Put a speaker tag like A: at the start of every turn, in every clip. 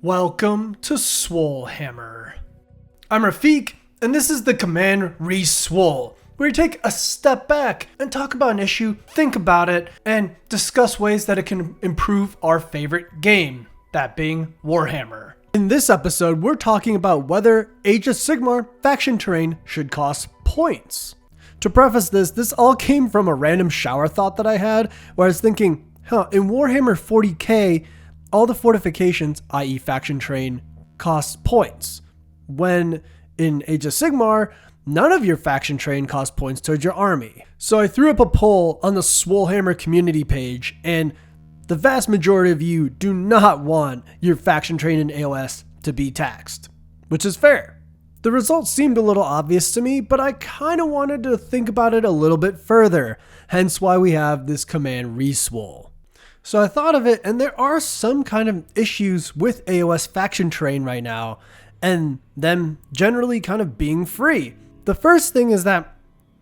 A: Welcome to Swole Hammer. I'm Rafiq, and this is the Command Re-Swole, where we take a step back and talk about an issue, think about it, and discuss ways that it can improve our favorite game, that being Warhammer. In this episode, we're talking about whether Age of Sigmar faction terrain should cost points. To preface this all came from a random shower thought that I had, where I was thinking, in Warhammer 40k, all the fortifications, i.e. faction terrain, cost points. When in Age of Sigmar, none of your faction terrain costs points towards your army. So I threw up a poll on the Swole Hammer community page, and the vast majority of you do not want your faction terrain in AoS to be taxed, which is fair. The results seemed a little obvious to me, but I kind of wanted to think about it a little bit further, hence why we have this Command Re-Swole. So I thought of it, and there are some kind of issues with AoS faction terrain right now, and them generally kind of being free. The first thing is that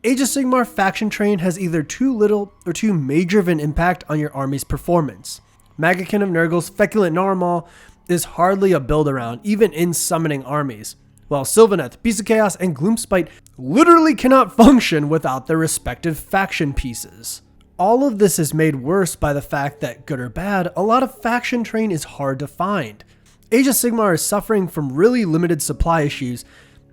A: Age of Sigmar faction terrain has either too little or too major of an impact on your army's performance. Maggotkin of Nurgle's Feculent Narwhal is hardly a build around, even in summoning armies, while Sylvaneth, Beast of Chaos, and Gloomspite literally cannot function without their respective faction pieces. All of this is made worse by the fact that, good or bad, a lot of faction terrain is hard to find. Age of Sigmar is suffering from really limited supply issues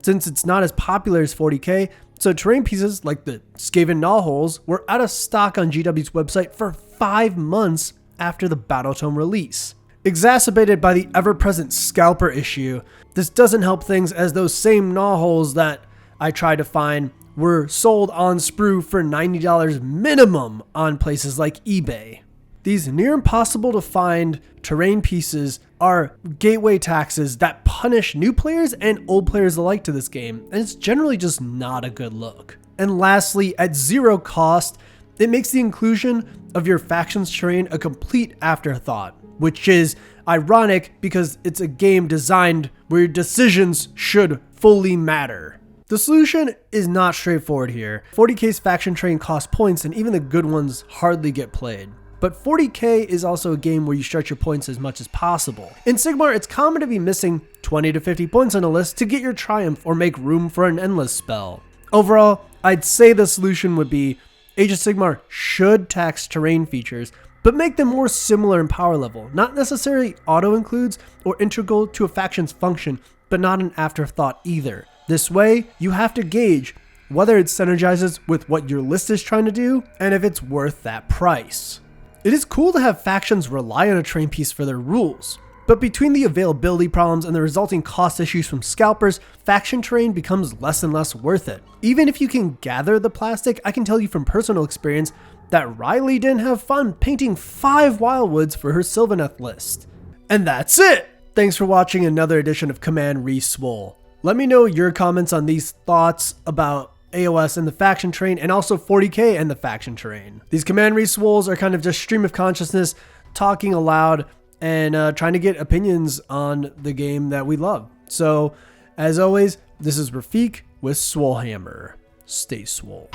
A: since it's not as popular as 40k, so terrain pieces like the Skaven Gnawholes were out of stock on GW's website for 5 months after the Battletome release. Exacerbated by the ever-present scalper issue, this doesn't help things as those same Gnawholes that I tried to find were sold on sprue for $90 minimum on places like eBay. These near impossible to find terrain pieces are gateway taxes that punish new players and old players alike to this game, and it's generally just not a good look. And lastly, at zero cost, it makes the inclusion of your faction's terrain a complete afterthought, which is ironic because it's a game designed where your decisions should fully matter. The solution is not straightforward here. 40k's faction terrain costs points, and even the good ones hardly get played. But 40k is also a game where you stretch your points as much as possible. In Sigmar, it's common to be missing 20 to 50 points on a list to get your triumph or make room for an endless spell. Overall, I'd say the solution would be Age of Sigmar should tax terrain features, but make them more similar in power level, not necessarily auto-includes or integral to a faction's function, but not an afterthought either. This way, you have to gauge whether it synergizes with what your list is trying to do and if it's worth that price. It is cool to have factions rely on a terrain piece for their rules, but between the availability problems and the resulting cost issues from scalpers, faction terrain becomes less and less worth it. Even if you can gather the plastic, I can tell you from personal experience that Riley didn't have fun painting 5 Wildwoods for her Sylvaneth list. And that's it! Thanks for watching another edition of Command Re-Swole. Let me know your comments on these thoughts about AoS and the faction terrain, and also 40k and the faction terrain. These Command Re-Swoles are kind of just stream of consciousness, talking aloud, and trying to get opinions on the game that we love. So, as always, this is Rafiq with Swole Hammer. Stay swole.